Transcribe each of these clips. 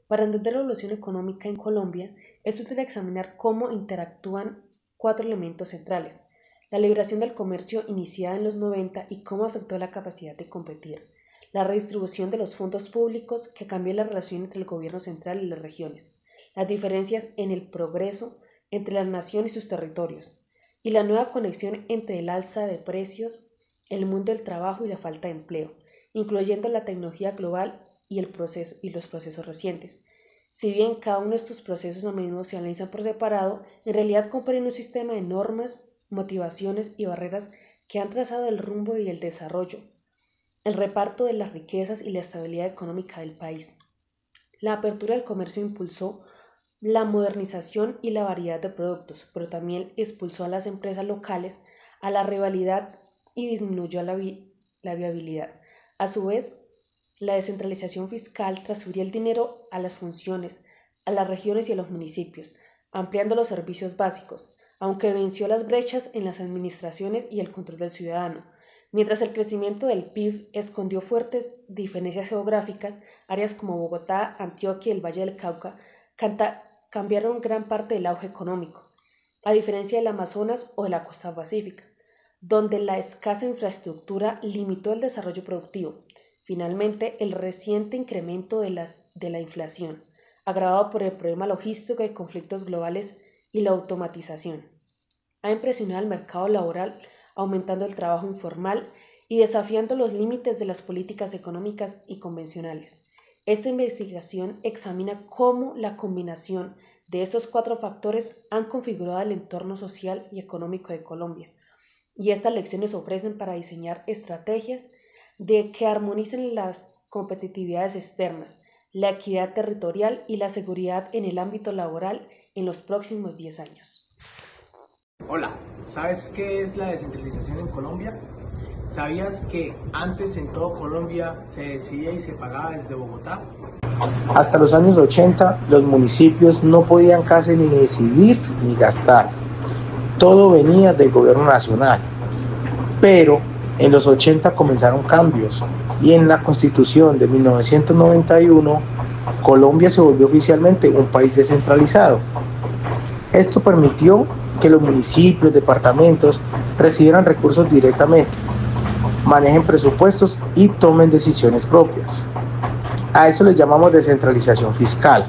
Para entender la evolución económica en Colombia, es útil examinar cómo interactúan cuatro elementos centrales: la liberación del comercio iniciada en los 90 y cómo afectó la capacidad de competir; la redistribución de los fondos públicos que cambió la relación entre el gobierno central y las regiones; las diferencias en el progreso entre la nación y sus territorios; y la nueva conexión entre el alza de precios, el mundo del trabajo y la falta de empleo, incluyendo la tecnología global y los procesos recientes. Si bien cada uno de estos procesos a menudo se analizan por separado, en realidad comprenden un sistema de normas, motivaciones y barreras que han trazado el rumbo y el desarrollo, el reparto de las riquezas y la estabilidad económica del país. La apertura del comercio impulsó la modernización y la variedad de productos, pero también expulsó a las empresas locales a la rivalidad y disminuyó la viabilidad. A su vez, la descentralización fiscal transfirió el dinero a las funciones, a las regiones y a los municipios, ampliando los servicios básicos, aunque venció las brechas en las administraciones y el control del ciudadano. Mientras el crecimiento del PIB escondió fuertes diferencias geográficas, áreas como Bogotá, Antioquia y el Valle del Cauca cambiaron gran parte del auge económico, a diferencia del Amazonas o de la costa pacífica, donde la escasa infraestructura limitó el desarrollo productivo. Finalmente, el reciente incremento de la inflación, agravado por el problema logístico de conflictos globales y la automatización, ha impresionado al mercado laboral, aumentando el trabajo informal y desafiando los límites de las políticas económicas y convencionales. Esta investigación examina cómo la combinación de estos cuatro factores han configurado el entorno social y económico de Colombia, y estas lecciones ofrecen para diseñar estrategias de que armonicen las competitividades externas, la equidad territorial y la seguridad en el ámbito laboral en los próximos 10 años. Hola, ¿sabes qué es la descentralización en Colombia? ¿Sabías que antes en todo Colombia se decidía y se pagaba desde Bogotá? Hasta los años 80, los municipios no podían casi ni decidir ni gastar. Todo venía del gobierno nacional. Pero en los 80 comenzaron cambios y en la Constitución de 1991, Colombia se volvió oficialmente un país descentralizado. Esto permitió que los municipios, departamentos recibieran recursos directamente, manejen presupuestos y tomen decisiones propias. A eso le llamamos descentralización fiscal.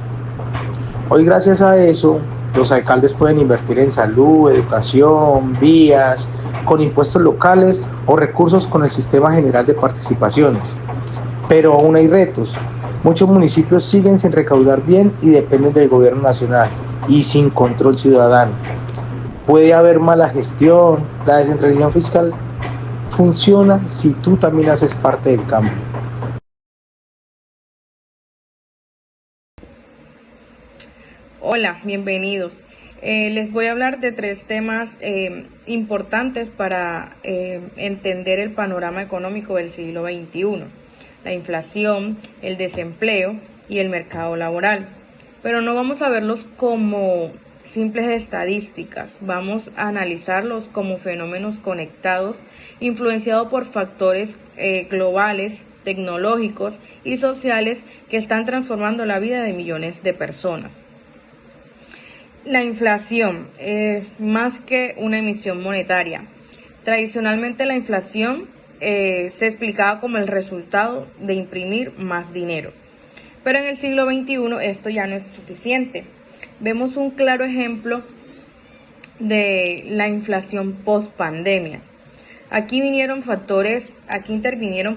Hoy, gracias a eso, los alcaldes pueden invertir en salud, educación, vías, con impuestos locales o recursos con el Sistema General de Participaciones. Pero aún hay retos. Muchos municipios siguen sin recaudar bien y dependen del gobierno nacional y sin control ciudadano. Puede haber mala gestión. La descentralización fiscal funciona si tú también haces parte del cambio. Hola, bienvenidos. Les voy a hablar de tres temas importantes para entender el panorama económico del siglo XXI: la inflación, el desempleo y el mercado laboral. Pero no vamos a verlos como simples estadísticas, vamos a analizarlos como fenómenos conectados, influenciados por factores globales, tecnológicos y sociales que están transformando la vida de millones de personas. La inflación es más que una emisión monetaria. Tradicionalmente la inflación se explicaba como el resultado de imprimir más dinero. Pero en el siglo XXI esto ya no es suficiente. Vemos un claro ejemplo de la inflación post-pandemia. Aquí intervinieron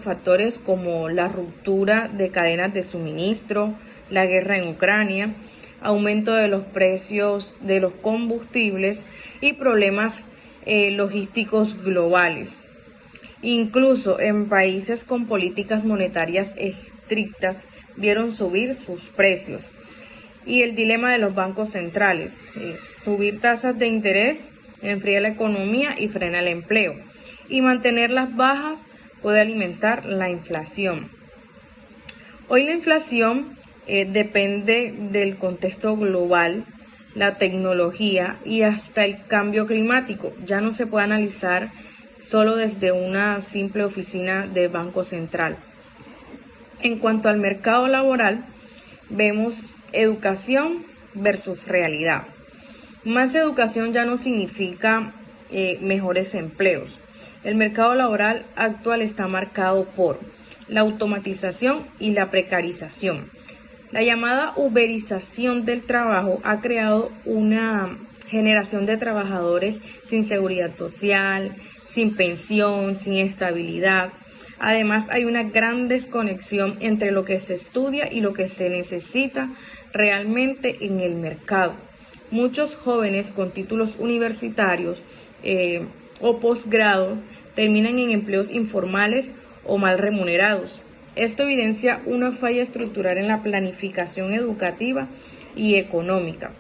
factores como la ruptura de cadenas de suministro, la guerra en Ucrania, aumento de los precios de los combustibles y problemas logísticos globales. Incluso en países con políticas monetarias estrictas vieron subir sus precios. Y el dilema de los bancos centrales es subir tasas de interés, enfría la economía y frena el empleo. Y mantenerlas bajas puede alimentar la inflación. Hoy la inflación depende del contexto global, la tecnología y hasta el cambio climático. Ya no se puede analizar solo desde una simple oficina de Banco Central. En cuanto al mercado laboral, vemos educación versus realidad. Más educación ya no significa mejores empleos. El mercado laboral actual está marcado por la automatización y la precarización. La llamada uberización del trabajo ha creado una generación de trabajadores sin seguridad social, sin pensión, sin estabilidad. Además, hay una gran desconexión entre lo que se estudia y lo que se necesita realmente en el mercado. Muchos jóvenes con títulos universitarios o posgrado terminan en empleos informales o mal remunerados. Esto evidencia una falla estructural en la planificación educativa y económica.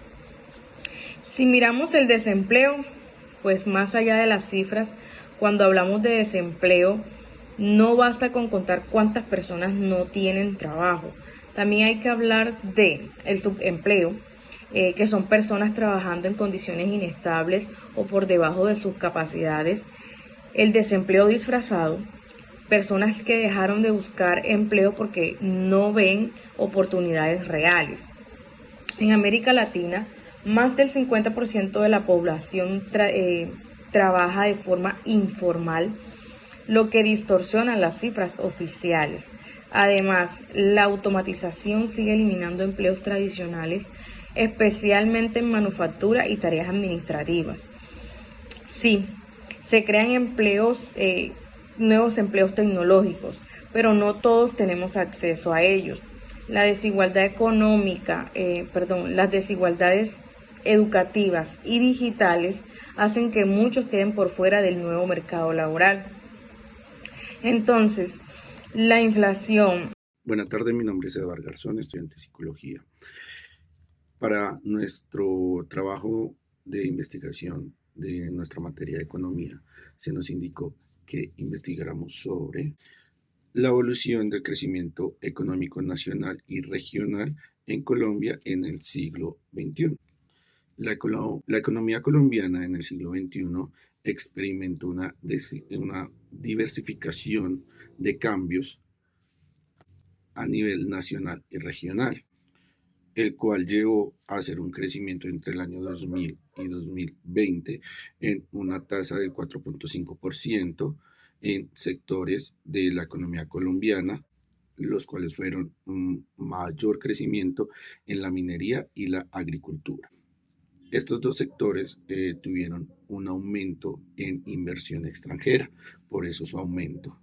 Si miramos el desempleo, pues más allá de las cifras, cuando hablamos de desempleo, no basta con contar cuántas personas no tienen trabajo. También hay que hablar de el subempleo, que son personas trabajando en condiciones inestables o por debajo de sus capacidades. El desempleo disfrazado, personas que dejaron de buscar empleo porque no ven oportunidades reales. En América Latina, más del 50% de la población trabaja de forma informal, lo que distorsiona las cifras oficiales. Además, la automatización sigue eliminando empleos tradicionales, especialmente en manufactura y tareas administrativas. Sí, se crean nuevos empleos tecnológicos, pero no todos tenemos acceso a ellos. La desigualdad económica, las desigualdades educativas y digitales hacen que muchos queden por fuera del nuevo mercado laboral. Entonces, la inflación. Buenas tardes, mi nombre es Eduardo Garzón, estudiante de Psicología. Para nuestro trabajo de investigación de nuestra materia de economía, se nos indicó que investigáramos sobre la evolución del crecimiento económico nacional y regional en Colombia en el siglo XXI. La economía colombiana en el siglo XXI experimentó una diversificación de cambios a nivel nacional y regional, el cual llevó a hacer un crecimiento entre el año 2000 y 2020 en una tasa del 4.5% en sectores de la economía colombiana, los cuales fueron un mayor crecimiento en la minería y la agricultura. Estos dos sectores tuvieron un aumento en inversión extranjera, por eso su aumento.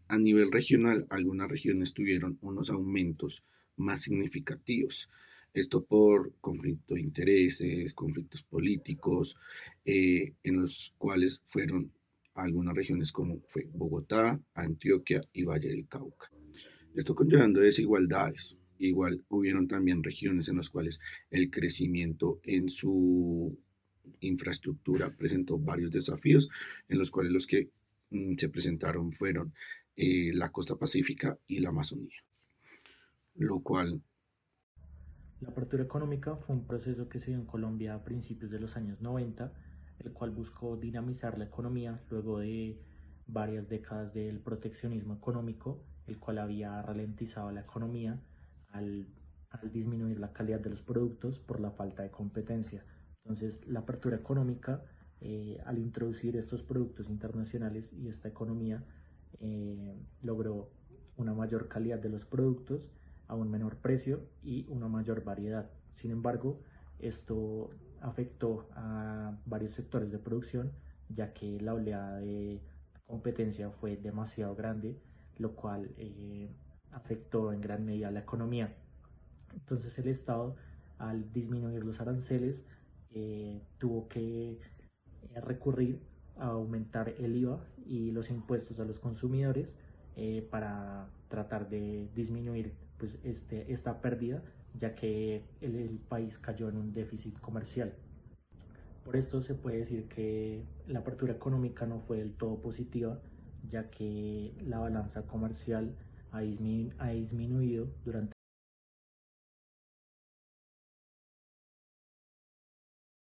A nivel regional, algunas regiones tuvieron unos aumentos más significativos. Esto por conflicto de intereses, conflictos políticos, en los cuales fueron algunas regiones como fue Bogotá, Antioquia y Valle del Cauca. Esto conllevando desigualdades. Igual hubieron también regiones en las cuales el crecimiento en su infraestructura presentó varios desafíos, en los cuales los que se presentaron fueron la costa pacífica y la Amazonía, lo cual... La apertura económica fue un proceso que se dio en Colombia a principios de los años 90, el cual buscó dinamizar la economía luego de varias décadas del proteccionismo económico, el cual había ralentizado la economía al disminuir la calidad de los productos por la falta de competencia. Entonces, la apertura económica, al introducir estos productos internacionales y esta economía, logró una mayor calidad de los productos a un menor precio y una mayor variedad. Sin embargo, esto afectó a varios sectores de producción, ya que la oleada de competencia fue demasiado grande, lo cual afectó en gran medida a la economía. Entonces el Estado, al disminuir los aranceles, tuvo que recurrir a aumentar el IVA y los impuestos a los consumidores para tratar de disminuir pues, esta pérdida, ya que el país cayó en un déficit comercial. Por esto se puede decir que la apertura económica no fue del todo positiva, ya que la balanza comercial ha disminuido durante